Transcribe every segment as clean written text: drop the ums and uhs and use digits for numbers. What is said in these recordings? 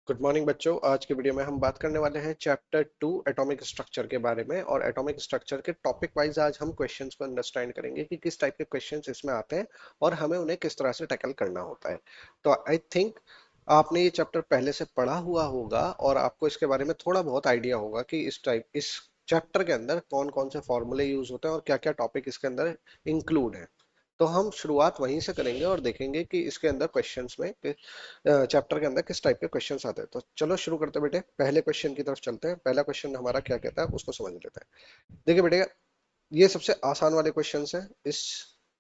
Good morning बच्चों। आज के वीडियो में हम बात करने वाले हैं चैप्टर 2 एटॉमिक स्ट्रक्चर के बारे में। और एटॉमिक स्ट्रक्चर के टॉपिक वाइज आज हम क्वेश्चंस को अंडरस्टैंड करेंगे कि किस टाइप के क्वेश्चंस इसमें आते हैं और हमें उन्हें किस तरह से टैकल करना होता है। तो आई थिंक आपने ये चैप्टर पहले से पढ़ा हुआ होगा और आपको इसके बारे में थोड़ा बहुत आइडिया होगा कि इस चैप्टर के अंदर कौन कौन से फॉर्मूले यूज होते हैं और क्या क्या टॉपिक इसके अंदर इंक्लूड है। तो हम शुरुआत वहीं से करेंगे और देखेंगे कि इसके अंदर क्वेश्चंस में चैप्टर के अंदर किस टाइप के क्वेश्चंस आते हैं। तो चलो शुरू करते हैं बेटे, पहले क्वेश्चन की तरफ चलते हैं। पहला क्वेश्चन हमारा क्या कहता है उसको समझ लेते हैं। देखिए बेटे, ये सबसे आसान वाले क्वेश्चंस हैं इस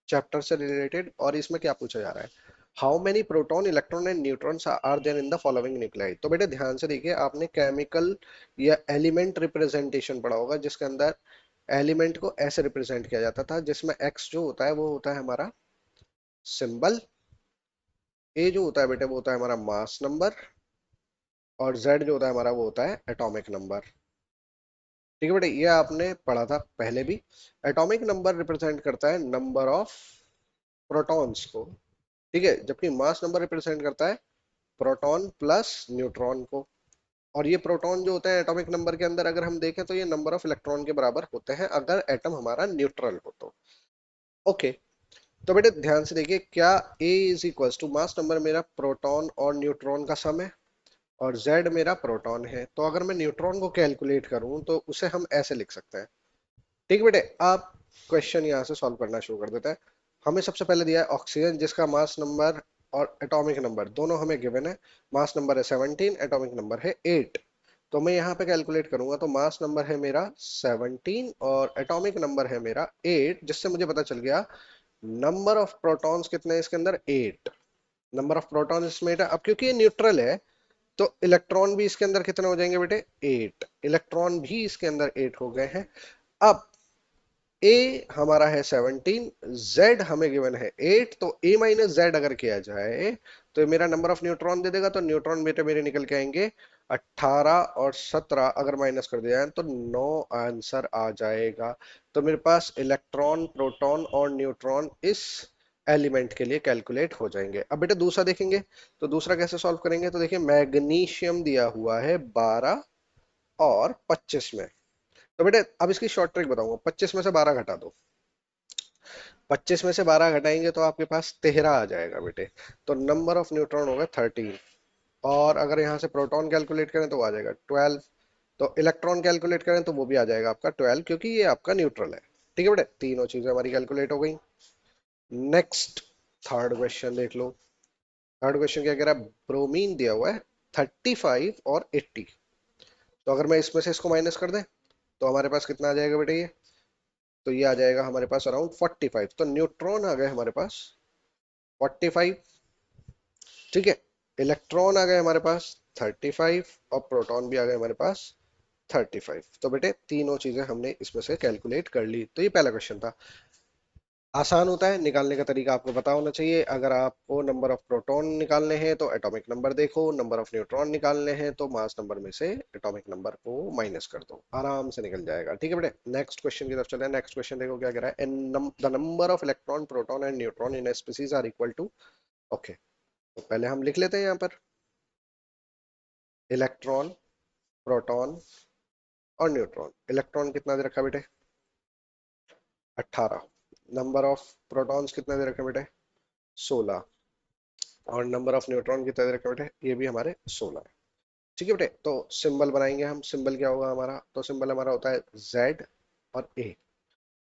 चैप्टर से रिलेटेड। और इसमें क्या पूछा जा रहा है, how many proton electron and neutrons are there in the following nuclei. तो बेटे ध्यान से देखिए, आपने केमिकल या एलिमेंट रिप्रेजेंटेशन पढ़ा होगा जिसके अंदर एलिमेंट को ऐसे रिप्रेजेंट किया जाता था, जिसमें एक्स जो होता है वो होता है हमारा सिंबल, ए जो होता है बेटे वो होता है हमारा मास नंबर, और जेड जो होता है हमारा वो होता है एटॉमिक नंबर। ठीक है बेटे, ये आपने पढ़ा था पहले भी। एटॉमिक नंबर रिप्रेजेंट करता है नंबर ऑफ प्रोटॉन्स को, ठीक है, जबकि मास नंबर रिप्रेजेंट करता है प्रोटॉन प्लस न्यूट्रॉन को। और ये प्रोटॉन जो होते हैं एटॉमिक नंबर के अंदर अगर हम देखें तो ये नंबर ऑफ इलेक्ट्रॉन के बराबर होते हैं अगर एटम हमारा न्यूट्रल हो तो। ओके, तो बेटे ध्यान से देखिए, क्या A is equals to mass number मेरा प्रोटॉन और न्यूट्रॉन का सम है और Z मेरा प्रोटॉन है। तो अगर मैं न्यूट्रॉन को कैलकुलेट करूं तो उसे हम ऐसे लिख सकते हैं। ठीक है बेटे, आप क्वेश्चन यहां से सॉल्व करना शुरू कर देते हैं। हमें सबसे पहले दिया है ऑक्सीजन, जिसका मास नंबर और एटॉमिक नंबर दोनों हमें गिवन है। मास नंबर है 17, एटॉमिक नंबर है 8। तो मैं यहाँ पे कैलकुलेट करूंगा तो मास नंबर है मेरा 17 और एटॉमिक नंबर है मेरा 8, जिससे मुझे पता चल गया नंबर ऑफ प्रोटॉन्स कितने हैं इसके अंदर, 8। नंबर ऑफ प्रोटॉन इसमें 8 है। अब क्योंकि ये न्यूट्रल है तो इलेक्ट्रॉन भी इसके अंदर कितने हो जाएंगे बेटे, 8। इलेक्ट्रॉन भी इसके अंदर 8 हो गए हैं। अब ए हमारा है 17, जेड हमें गिवन है 8, तो ए माइनस जेड अगर किया जाए तो ये मेरा नंबर ऑफ न्यूट्रॉन दे देगा। तो न्यूट्रॉन बेटे मेरे निकल के आएंगे 18, और 17 अगर माइनस कर दिया जाए तो 9 आंसर आ जाएगा। तो मेरे पास इलेक्ट्रॉन, प्रोटॉन और न्यूट्रॉन इस एलिमेंट के लिए कैलकुलेट हो जाएंगे। अब बेटे दूसरा देखेंगे, तो दूसरा कैसे सॉल्व करेंगे। तो देखिए, मैग्नीशियम दिया हुआ है 12 और 25 में। तो बेटे अब इसकी शॉर्ट ट्रिक बताऊंगा, 25 में से 12 घटा दो। 25 में से 12 घटाएंगे तो आपके पास 13 आ जाएगा बेटे। तो नंबर ऑफ न्यूट्रॉन होगा 13। और अगर यहाँ से प्रोटॉन कैलकुलेट करें तो वो आ जाएगा 12। तो इलेक्ट्रॉन कैलकुलेट करें तो वो भी आ जाएगा आपका 12, क्योंकि ये आपका न्यूट्रल है। ठीक है बेटे, तीनों चीजें हमारी कैलकुलेट हो गई। नेक्स्ट, थर्ड क्वेश्चन देख लो। थर्ड क्वेश्चन क्या कह रहा है, ब्रोमीन दिया हुआ है 35 और 80। तो अगर मैं इसमें से इसको माइनस कर दें तो हमारे पास कितना आ जाएगा बेटे, ये तो ये आ जाएगा हमारे पास अराउंड 45। तो न्यूट्रॉन आ गए हमारे पास 45, ठीक है। इलेक्ट्रॉन आ गए हमारे पास 35 और प्रोटॉन भी आ गए हमारे पास 35। तो बेटे तीनों चीजें हमने इसमें से कैलकुलेट कर ली। तो ये पहला क्वेश्चन था। आसान होता है, निकालने का तरीका आपको पता होना चाहिए। अगर आपको नंबर ऑफ प्रोटॉन निकालने हैं तो एटॉमिक नंबर देखो, नंबर ऑफ न्यूट्रॉन निकालने हैं तो मास नंबर में से एटॉमिक नंबर को माइनस कर दो, आराम से निकल जाएगा। ठीक है बेटे, नेक्स्ट क्वेश्चन की तरफ चले। नेक्स्ट क्वेश्चन देखो क्या कह रहा है, the number of electron, proton and neutron in a species are equal to. Okay, तो पहले हम लिख लेते हैं यहाँ पर इलेक्ट्रॉन, प्रोटॉन और न्यूट्रॉन। इलेक्ट्रॉन कितना दे रखा बेटे, 18। नंबर ऑफ प्रोटॉन्स कितना दे रखा बेटे, 16। और नंबर ऑफ न्यूट्रॉन कितना दे रखा बेटे, ये भी हमारे 16 है। ठीक है बेटे, तो सिंबल बनाएंगे हम। सिंबल क्या होगा हमारा, तो सिंबल हमारा होता है Z और A।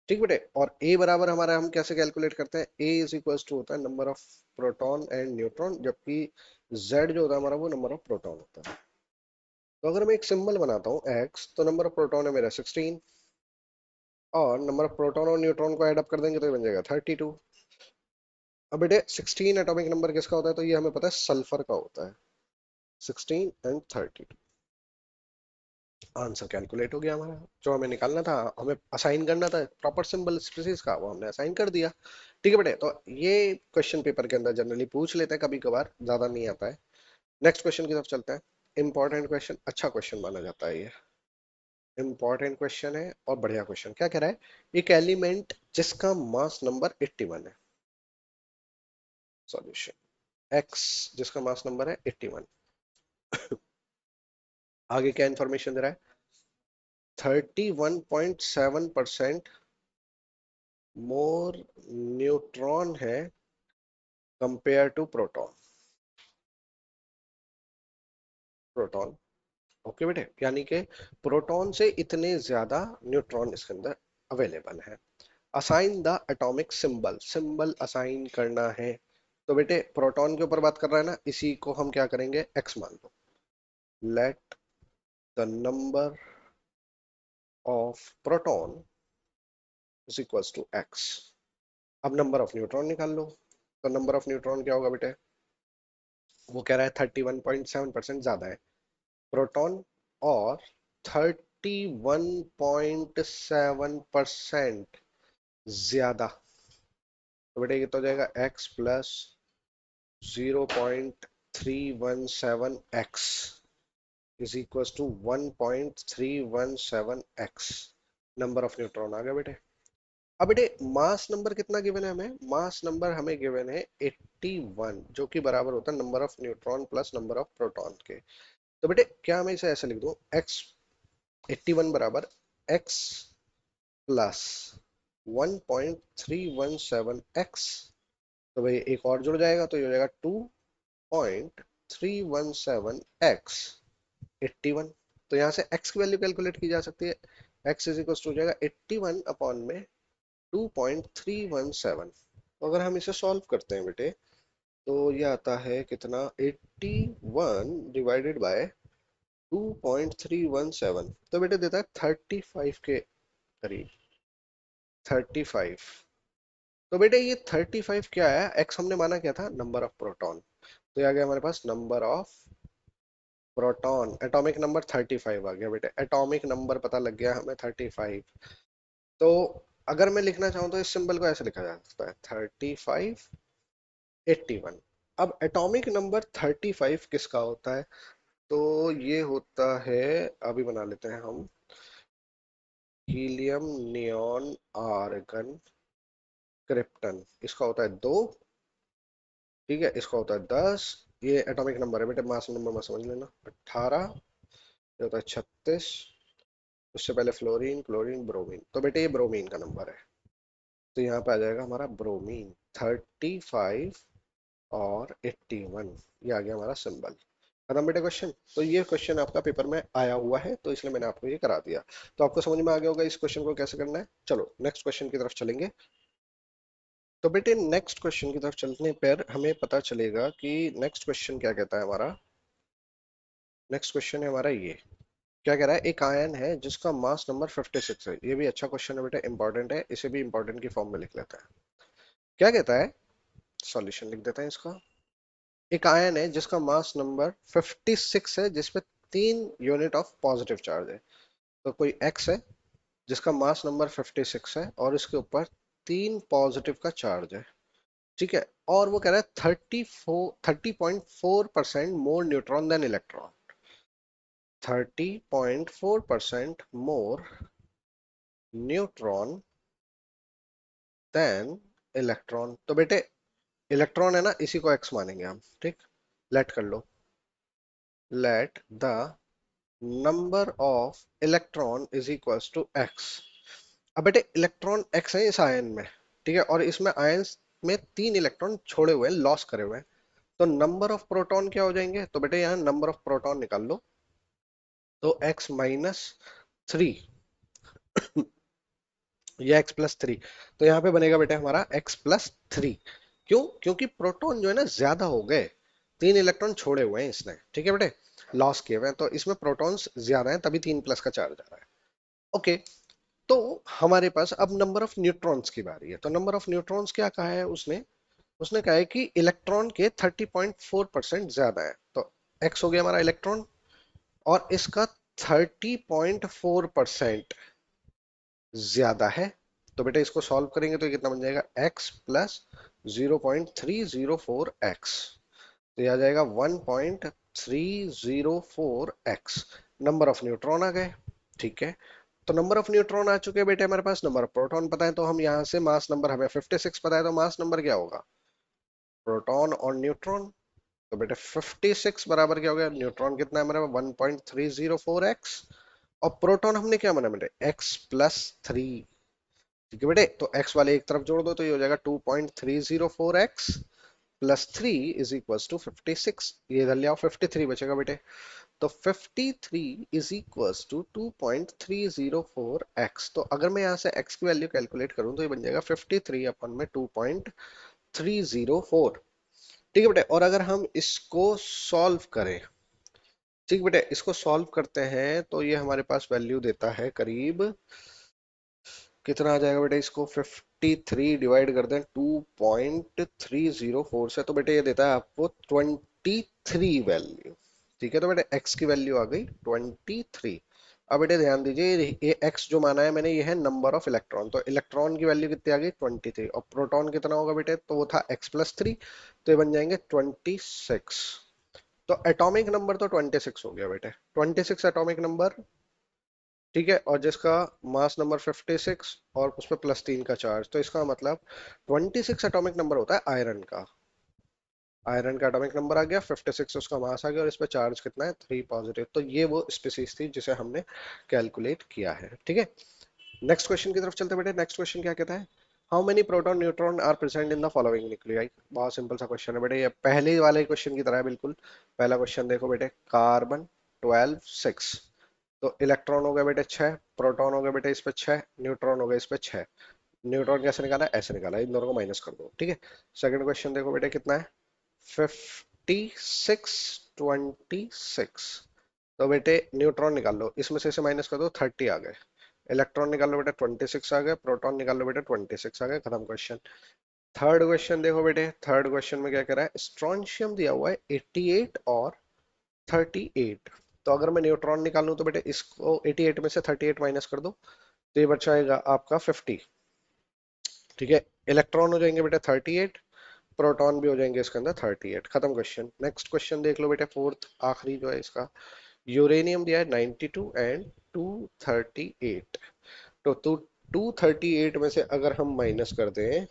ठीक बेटे, और A बराबर हमारा हम कैसे कैलकुलेट करते हैं, A इज इक्वल्स टू होता है number of proton and neutron, जबकि Z जो होता है हमारा वो नंबर ऑफ प्रोटॉन होता है। तो अगर मैं एक सिंबल बनाता हूँ X, तो नंबर ऑफ प्रोटॉन है मेरा 16, और नंबर ऑफ प्रोटॉन और न्यूट्रॉन को ऐड अप कर देंगे तो ये बन जाएगा 32। अब बेटे 16 एटॉमिक नंबर किसका होता है, तो ये हमें पता है सल्फर का होता है, 16 एंड 32। आंसर कैलकुलेट हो गया हमारा। जो हमें निकालना था, हमें असाइन करना था प्रॉपर सिंबल स्पीसीज का, वो हमने असाइन कर दिया। ठीक है बेटे, तो ये क्वेश्चन पेपर के अंदर जनरली पूछ लेते हैं, कभी कभार, ज्यादा नहीं आता है। नेक्स्ट क्वेश्चन की तरफ चलते हैं। इंपॉर्टेंट क्वेश्चन, अच्छा क्वेश्चन माना जाता है ये। इंपॉर्टेंट क्वेश्चन है और बढ़िया क्वेश्चन। क्या कह रहा है, एक एलिमेंट जिसका मास नंबर 81 है। सॉल्यूशन, एक्स जिसका मास नंबर है 81, आगे क्या इंफॉर्मेशन दे रहा है, 31.7% मोर न्यूट्रॉन है compare to proton. Proton, okay बेटे, यानी कि प्रोटॉन से इतने ज्यादा न्यूट्रॉन इसके अंदर अवेलेबल है। Assign the atomic symbol, symbol assign करना है। तो बेटे प्रोटॉन के ऊपर बात कर रहा है ना, इसी को हम क्या करेंगे, एक्स मान लो। Let the number of proton is equals to X. अब नंबर ऑफ न्यूट्रॉन निकाल लो। तो नंबर ऑफ न्यूट्रॉन क्या होगा बेटे, वो कह रहा है 31.7% ज्यादा है प्रोटॉन, और 31.7% ज्यादा। तो बेटा ये तो हो जाएगा x plus 0.317x is equal to 1.317x। Number of neutron आ गया बेटे। अब बेटे मास नंबर कितना गिवन है हमें, मास नंबर हमें गिवन है 81, जो कि बराबर होता है number of neutron plus number of proton के। तो बेटे क्या मैं इसे ऐसे लिख दूं, x 81 बराबर x प्लस 1.317x। तो भाई एक और जुड़ जाएगा तो ये हो जाएगा 2.317x 81। तो यहाँ से x की वैल्यू कैलकुलेट की जा सकती है, x इज इक्वल टू हो जाएगा 81 अपॉन में 2.317। तो अगर हम इसे सॉल्व करते हैं बेटे, तो ये आता है कितना, 81 डिवाइडेड बाय 2.317, तो बेटे देता है 35 के करीब, 35। तो बेटे ये 35 क्या है, x हमने माना क्या था, नंबर ऑफ प्रोटॉन। तो ये आ गया हमारे पास number of proton, atomic number 35 आ गया बेटे, एटॉमिक नंबर पता लग गया हमें 35। तो अगर मैं लिखना चाहूँ तो इस सिंबल को ऐसे लिखा जा सकता है 35 81। अब एटॉमिक नंबर 35 किसका होता है, तो ये होता है, अभी बना लेते हैं हम, हीलियम नियॉन आर्गन क्रिप्टन, इसका होता है 2, ठीक है, इसका होता है 10। ये एटॉमिक नंबर है बेटे, मास नंबर में समझ लेना। 18, ये होता है 36, उससे पहले फ्लोरीन, क्लोरीन, ब्रोमीन, तो बेटे ये ब्रोमीन का नंबर है। तो यहाँ पे आ जाएगा हमारा ब्रोमीन 35 और 81, ये आ गया हमारा सिंबल। खत्म बेटे क्वेश्चन। तो ये क्वेश्चन आपका पेपर में आया हुआ है, तो इसलिए मैंने आपको ये करा दिया। तो आपको समझ में आ गया होगा इस क्वेश्चन को कैसे करना है। चलो नेक्स्ट क्वेश्चन की तरफ चलेंगे। तो बेटे नेक्स्ट क्वेश्चन की तरफ चलने पर हमें पता चलेगा कि नेक्स्ट क्वेश्चन क्या कहता है हमारा। नेक्स्ट क्वेश्चन है हमारा ये, क्या कह रहा है, एक आयन है जिसका मास नंबर 56 है। ये भी अच्छा क्वेश्चन है बेटा, इंपॉर्टेंट है, इसे भी इंपॉर्टेंट की फॉर्म में लिख लेते हैं। क्या कहता है, सॉल्यूशन लिख देते हैं इसका। एक आयन है जिसका मास नंबर 56 है, जिसपे 3 यूनिट ऑफ पॉजिटिव चार्ज है। तो कोई एक्स है जिसका मास नंबर 56 है और इसके ऊपर 3 पॉजिटिव का चार्ज है, ठीक है, और वो कह रहा है 30.4% मोर न्यूट्रॉन देन इलेक्ट्रॉन। 30.4% मोर न्यूट्रॉन देन इलेक्ट्रॉन। तो बेटे इलेक्ट्रॉन है ना, इसी को एक्स मानेंगे हम, ठीक। लेट कर लो, let the number of electron is equals to X. अब बेटे इलेक्ट्रॉन एक्स है इस आयन में, ठीक है, और इसमें आयन में 3 इलेक्ट्रॉन छोड़े हुए हैं, लॉस करे हुए हैं। तो नंबर ऑफ प्रोटॉन क्या हो जाएंगे, तो बेटे यहाँ नंबर ऑफ प्रोटॉन निकाल लो। तो x-3, ये x+3, तो यहाँ पे बनेगा बेटे हमारा x+3। क्यों, क्योंकि प्रोटॉन जो है ना ज्यादा हो गए, 3 इलेक्ट्रॉन छोड़े हुए हैं इसने, ठीक है बेटे, लॉस किए हुए हैं, तो इसमें प्रोटॉन्स ज्यादा हैं, तभी 3+ का चार्ज आ रहा है। ओके, तो हमारे पास अब नंबर ऑफ न्यूट्रॉन्स की बारी है। तो नंबर ऑफ न्यूट्रॉन्स क्या कहा है उसने, उसने कहा है कि इलेक्ट्रॉन के 30.4% ज्यादा है। तो x हो गया हमारा इलेक्ट्रॉन, और इसका 30.4% ज्यादा है। तो बेटा इसको सॉल्व करेंगे तो ये कितना बन जाएगा, x प्लस 0.304x, तो ये आ जाएगा 1.304x। नंबर ऑफ न्यूट्रॉन आ गए, ठीक है। तो नंबर ऑफ न्यूट्रॉन आ चुके हैं बेटे हमारे पास, नंबर ऑफ प्रोटॉन पता है, तो हम यहाँ से मास नंबर, हमें 56 पता है, तो मास नंबर क्या होगा, प्रोटॉन और न्यूट्रॉन, तो बेटे 56 बराबर क्या हो गया, न्यूट्रॉन कितना है हमारे 1.304x, और प्रोटॉन हमने क्या माना बेटे x+3। ठीक है बेटे, तो x वाले एक तरफ जोड़ दो तो ये हो जाएगा 2.304x plus 3 is equal to 56। ये इधर ले आओ, 53 बचेगा बेटे। तो 53 इज इक्वल टू 2.304x। तो अगर मैं यहाँ से x की वैल्यू कैलकुलेट करूं तो ये बन जाएगा 53 अपन में 2.304। ठीक है बेटे, और अगर हम इसको सॉल्व करें, ठीक बेटे, इसको सॉल्व करते हैं तो ये हमारे पास वैल्यू देता है करीब, कितना आ जाएगा बेटे, इसको 53 डिवाइड कर दें 2.304 से तो बेटे ये देता है आपको 23 वैल्यू। ठीक है, तो बेटे x की वैल्यू आ गई 23। अब बेटे ध्यान दीजिए, ये x जो माना है मैंने, ये है नंबर ऑफ इलेक्ट्रॉन, तो इलेक्ट्रॉन की वैल्यू कितनी आ गई 23, और प्रोटॉन कितना होगा बेटे, तो वो था x+3, तो ये बन जाएंगे 26। तो एटॉमिक नंबर तो 26 हो गया बेटे, 26 एटॉमिक नंबर। ठीक है, और जिसका मास नंबर 56 और उस पर +3 का चार्ज, तो इसका मतलब 26 एटॉमिक नंबर होता है आयरन का। आयरन का एटॉमिक नंबर आ गया, 56 उसका मास आ गया, और इस पे चार्ज कितना है 3 पॉजिटिव। तो ये वो स्पीसीज थी जिसे हमने कैलकुलेट किया है। ठीक है, नेक्स्ट क्वेश्चन की तरफ चलते बेटे। नेक्स्ट क्वेश्चन क्या कहता है, how many proton neutron are present in the following nuclei. बहुत सिंपल सा क्वेश्चन है बेटे, ये पहले वाले क्वेश्चन की तरह है बिल्कुल। पहला क्वेश्चन देखो बेटे, कार्बन 12 6, तो इलेक्ट्रॉन हो गए बेटे 6, प्रोटॉन हो गए बेटे इस पे 6, न्यूट्रॉन हो गए इस पे 6। न्यूट्रॉन कैसे निकाला है, ऐसे निकाला है, इन दोनों को माइनस कर दो। ठीक है, सेकंड क्वेश्चन देखो बेटे कितना है, 56 26, तो बेटे न्यूट्रॉन निकाल लो, इसमें से इसे माइनस कर दो, 30 आ गए। इलेक्ट्रॉन निकाल लो बेटे 26 आ गए, प्रोटॉन निकाल लो बेटे 26 आ गए, खत्म क्वेश्चन। थर्ड क्वेश्चन देखो बेटे, थर्ड क्वेश्चन में क्या कह रहा है, स्ट्रॉन्शियम दिया हुआ है 88 और 38। तो अगर मैं न्यूट्रॉन निकालूं तो बेटे इसको 88 में से 38 माइनस कर दो, तो ये बच जाएगा आपका 50। ठीक है, इलेक्ट्रॉन हो जाएंगे बेटे 38, प्रोटॉन भी हो जाएंगे इसके अंदर 38, खत्म क्वेश्चन। नेक्स्ट क्वेश्चन देख लो बेटे, फोर्थ आखिरी जो है इसका, यूरेनियम दिया है 92 एंड 238। तो 238 में से अगर हम माइनस कर दें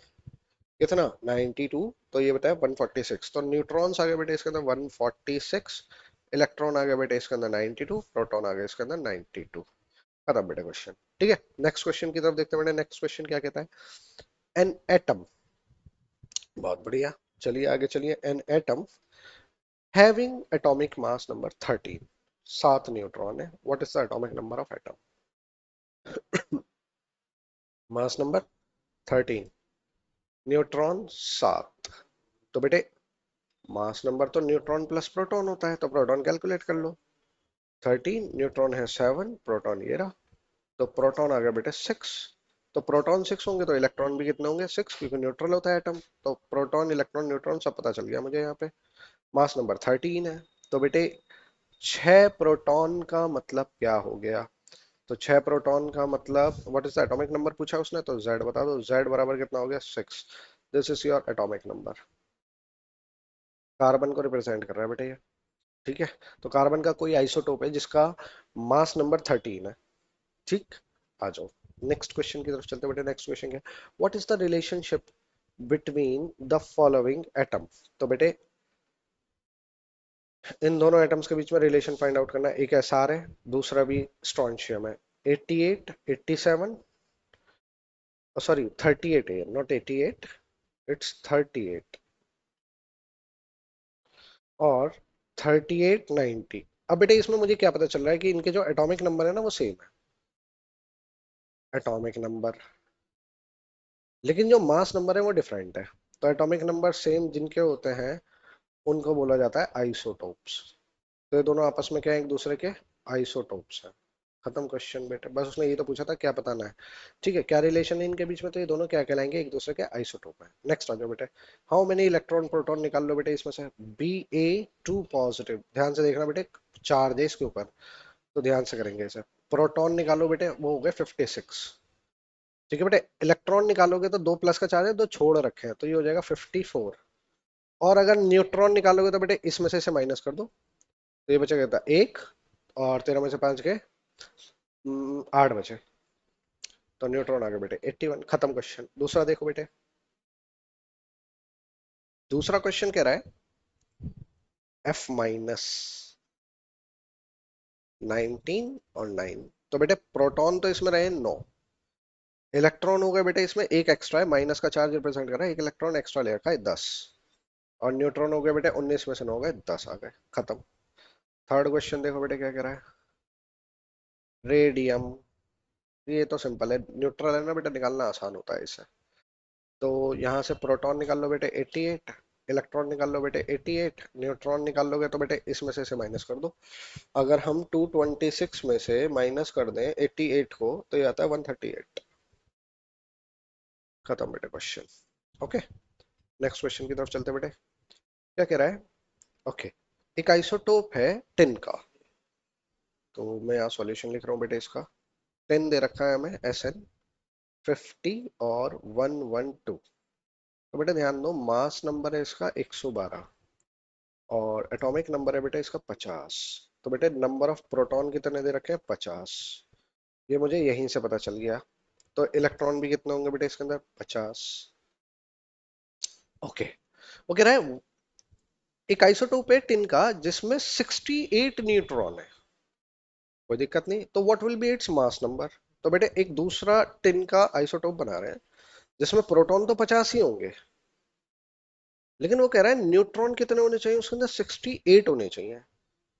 कितना 92, तो ये बताया 146, तो न्यूट्रॉन्स आ गए बेटे इसके अंदर 146, इलेक्ट्रॉन आ गया बेटे इसके अंदर 92, प्रोटॉन आ गया इसके अंदर 92। खत्म बेटे क्वेश्चन। ठीक है, नेक्स्ट क्वेश्चन की तरफ देखते हैं बेटे। नेक्स्ट क्वेश्चन क्या कहता है, एन एटम, बहुत बढ़िया, चलिए आगे चलिए। An atom having atomic mass number 13, 7 neutron है, what is the atomic number of atom. Mass number 13, neutron 7, तो बेटे मास नंबर तो न्यूट्रॉन प्लस प्रोटॉन होता है, तो प्रोटॉन कैलकुलेट कर लो। 13, न्यूट्रॉन है 7, प्रोटॉन ये रहा, तो प्रोटॉन आ गया बेटे 6। तो प्रोटॉन 6 होंगे तो इलेक्ट्रॉन भी कितने होंगे 6, क्योंकि न्यूट्रल होता है एटम। तो प्रोटॉन इलेक्ट्रॉन न्यूट्रॉन सब पता चल गया मुझे यहाँ पे। मास नंबर 13 है, तो बेटे 6 प्रोटॉन का मतलब क्या हो गया, तो 6 प्रोटॉन का मतलब what is the atomic number पूछा उसने, तो Z बता दो, Z बराबर कितना हो गया 6। This is your atomic number. Carbon को रिप्रेजेंट कर रहा है बेटे ये। ठीक है, तो कार्बन का कोई आइसोटोप है जिसका मास नंबर 13 है। ठीक, आ जाओ नेक्स्ट क्वेश्चन की तरफ चलते बेटे। नेक्स्ट क्वेश्चन क्या, what is the relationship between the following atom. तो बेटे इन दोनों एटम्स के बीच में रिलेशन फाइंड आउट करना है, एक एसआर है, दूसरा भी स्ट्रॉन्शियम है। 88 87, सॉरी 38 है, नॉट 88, इट्स 38, और 38 90। अब बेटे इसमें मुझे क्या पता चल रहा है कि इनके जो एटॉमिक नंबर है ना वो सेम है, एटॉमिक नंबर, लेकिन जो मास नंबर है वो डिफरेंट है। तो एटॉमिक नंबर सेम जिनके होते हैं उनको बोला जाता है आइसोटोप्स। तो ये दोनों आपस में क्या है, एक दूसरे के आइसोटोप्स हैं। खत्म क्वेश्चन बेटे, बस उसने ये तो पूछा था क्या बताना है। ठीक है, क्या रिलेशन है इनके बीच में, तो ये दोनों क्या कहलाएंगे, एक दूसरे के आइसोटोप है। नेक्स्ट आ जाओ बेटे, हाउ मेनी इलेक्ट्रॉन प्रोटॉन निकाल लो बेटे इसमें से, Ba2 पॉजिटिव, ध्यान से देखना बेटे, चार्ज है इसके ऊपर, तो ध्यान से करेंगे इसे। प्रोटॉन निकालो बेटे, वो हो गए 56। ठीक है बेटे, इलेक्ट्रॉन निकालोगे तो 2 प्लस का चार्ज है, 2 छोड़ रखे हैं, तो ये हो जाएगा 54। और अगर न्यूट्रॉन निकालोगे तो बेटे इसमें से इसे माइनस कर दो, तो ये बचेगा था 1, और 13 में से 5 गए, 8 बचे, तो न्यूट्रॉन आ गए बेटे 81। खत्म क्वेश्चन। दूसरा देखो बेटे, दूसरा क्वेश्चन कह रहा है F माइनस 19 और 9। तो बेटे प्रोटॉन तो इसमें रहे 9, इलेक्ट्रॉन हो गए बेटे इसमें एक एक्स्ट्रा है, माइनस का चार्ज रिप्रेजेंट कर रहा है, एक इलेक्ट्रॉन एक्स्ट्रा ले रखा है 10, और न्यूट्रॉन हो गए बेटे 19 में से 9 गए 10 आ गए, खत्म। थर्ड क्वेश्चन देखो बेटे क्या कह रहा है, रेडियम। ये तो सिंपल है, न्यूट्रल है ना बेटा, निकालना आसान होता है इसे। तो यहाँ से प्रोटॉन निकाल लो बेटे 88, इलेक्ट्रॉन निकाल लो बेटे 88, न्यूट्रॉन निकाल लोगे तो बेटे इसमें से माइनस कर दो। अगर हम 226 में से माइनस कर दें 88 को तो ये आता है 138। खत्म बेटे क्वेश्चन। ओके, नेक्स्ट क्वेश्चन की तरफ चलते बेटे। क्या कह रहा है, ओके, एक आइसोटोप है टिन का। तो मैं यहाँ सॉल्यूशन लिख रहा हूँ बेटे इसका। टिन दे रखा है हमें SN50 और 112। तो बेटा ध्यान दो, मास नंबर है इसका 112 और एटॉमिक नंबर है बेटा इसका 50। तो बेटे नंबर ऑफ प्रोटॉन कितने दे रखे हैं, 50। ये मुझे यहीं से पता चल गया। तो इलेक्ट्रॉन भी कितने होंगे बेटे इसके अंदर, 50। ओके, वो कह रहा है एक आइसोटोप है टिन का जिसमें 68 न्यूट्रॉन है, कोई दिक्कत नहीं। तो what will be its mass number. तो बेटे एक दूसरा टिन का आइसोटोप बना रहे हैं जिसमें प्रोटॉन तो 50 ही होंगे, लेकिन वो कह रहा है न्यूट्रॉन कितने होने चाहिए उसके अंदर, 68 होने चाहिए।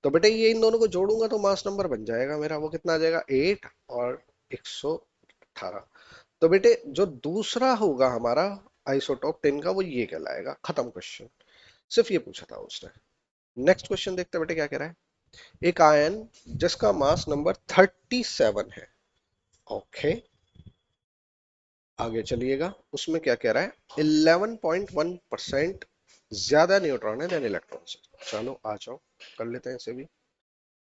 तो बेटे ये इन दोनों को जोड़ूंगा तो मास नंबर बन जाएगा मेरा, वो कितना आ जाएगा 8 और 118। तो बेटे जो दूसरा होगा हमारा आइसोटोप टिन का वो ये कहलाएगा। खत्म क्वेश्चन, सिर्फ ये पूछा था उसने। नेक्स्ट क्वेश्चन देखते हैं बेटे क्या कह रहा है। एक आयन जिसका मास नंबर 37 है। ओके, आगे चलिएगा, उसमें क्या कह रहा है, 11.1% ज्यादा न्यूट्रॉन है देन इलेक्ट्रॉन से। चलो आ जाओ कर लेते हैं इसे भी,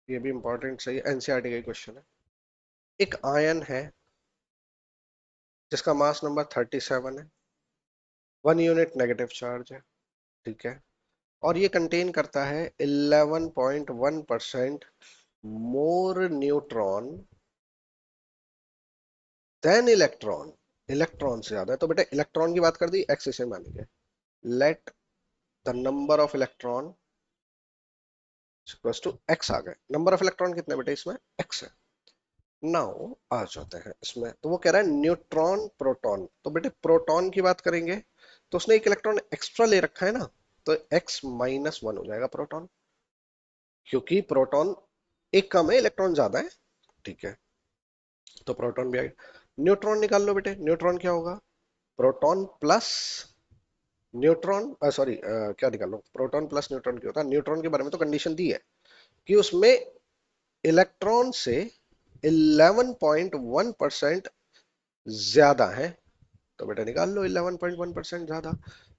ये भी इंपॉर्टेंट सही है, एनसीईआरटी का क्वेश्चन है। एक आयन है जिसका मास नंबर 37 है, 1 यूनिट नेगेटिव चार्ज है, ठीक है, और ये कंटेन करता है 11.1% मोर न्यूट्रॉन देन इलेक्ट्रॉन। इलेक्ट्रॉन से ज्यादा है, तो बेटा इलेक्ट्रॉन की बात कर दी, एक्स इसे मानेंगे। Let the number of electron equals to X आ गए। नंबर ऑफ इलेक्ट्रॉन कितने बेटे इसमें, एक्स है। नाउ आ जाते हैं इसमें, तो वो कह रहा है न्यूट्रॉन प्रोटॉन। तो बेटे प्रोटॉन की बात करेंगे तो उसने एक इलेक्ट्रॉन एक्स्ट्रा ले रखा है ना, तो x-1 हो जाएगा प्रोटॉन, क्योंकि प्रोटॉन एक कम है इलेक्ट्रॉन ज्यादा है, ठीक है। तो प्रोटॉन भी आएगा। न्यूट्रॉन निकाल लो बेटे, न्यूट्रॉन क्या होगा, प्रोटॉन प्लस न्यूट्रॉन, सॉरी क्या निकाल लो, प्रोटॉन प्लस न्यूट्रॉन क्या होता है। न्यूट्रॉन के बारे में तो कंडीशन दी है कि उसमें इलेक्ट्रॉन से 11.1% ज्यादा है। तो बेटा निकाल लो 11.1% ज्यादा,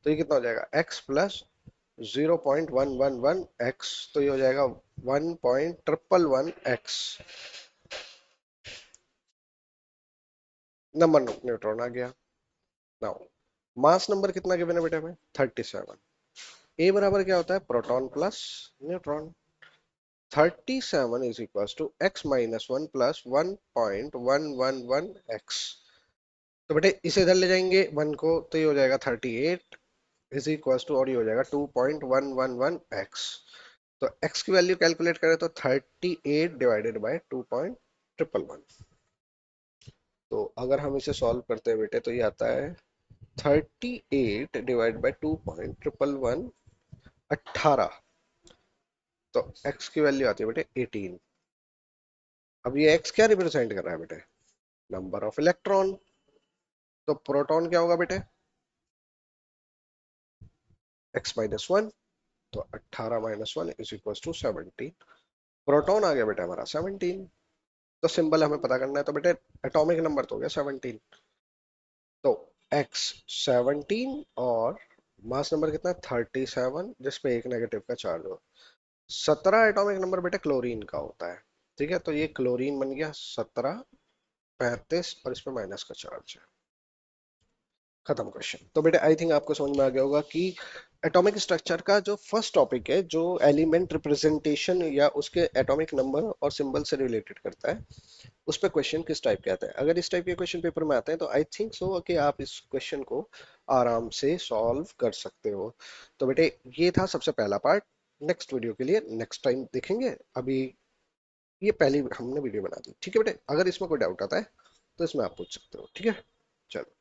तो ये कितना हो जाएगा, x प्लस 0.111x, तो ये हो जाएगा 1.111x। नंबर न्यूट्रॉन आ गया। नाउ मास नंबर कितना गिवन है बेटा में, 37। ए बराबर क्या होता है, proton plus neutron. 37 is equal to x-1 plus 1.111x। तो बेटे इसे इधर ले जाएंगे 1 को, तो ये हो जाएगा 38 इज इक्वल टू, और ये हो जाएगा 2.111x। तो x की वैल्यू कैलकुलेट करें तो 38 डिवाइडेड बाय 2.111। तो अगर हम इसे सॉल्व करते हैं बेटे तो ये आता है 38 डिवाइड बाय 2.111, 18। तो x की वैल्यू आती है बेटे 18। अब ये x क्या रिप्रेजेंट कर रहा है बेटे, नंबर ऑफ इलेक्ट्रॉन। तो प्रोटॉन क्या होगा बेटे, x-1, तो 18-1 इज इक्वल टू 17। प्रोटॉन आ गया बेटा हमारा 17। तो सिंबल हमें पता करना है, तो बेटे एटॉमिक नंबर तो हो गया 17। तो x 17 और मास नंबर कितना है 37, जिसपे एक नेगेटिव का चार्ज हो। 17 एटॉमिक नंबर बेटे क्लोरीन का होता है, ठीक है। तो ये क्लोरीन बन गया 17, 35 और इसमें माइनस का चार्ज है। खत्म क्वेश्चन। तो बेटे आई थिंक आपको समझ में आ गया होगा कि एटॉमिक स्ट्रक्चर का जो फर्स्ट टॉपिक है, जो एलिमेंट रिप्रेजेंटेशन या उसके एटॉमिक नंबर और सिंबल से रिलेटेड करता है, उस पर क्वेश्चन किस टाइप के आते हैं। अगर इस टाइप के क्वेश्चन पेपर में आते हैं तो आई थिंक सो कि आप इस क्वेश्चन को आराम से सॉल्व कर सकते हो। तो बेटे ये था सबसे पहला पार्ट। नेक्स्ट वीडियो के लिए नेक्स्ट टाइम देखेंगे। अभी ये पहली हमने वीडियो बना दी, ठीक है बेटे। अगर इसमें कोई डाउट आता है तो इसमें आप पूछ सकते हो, ठीक है। चलो।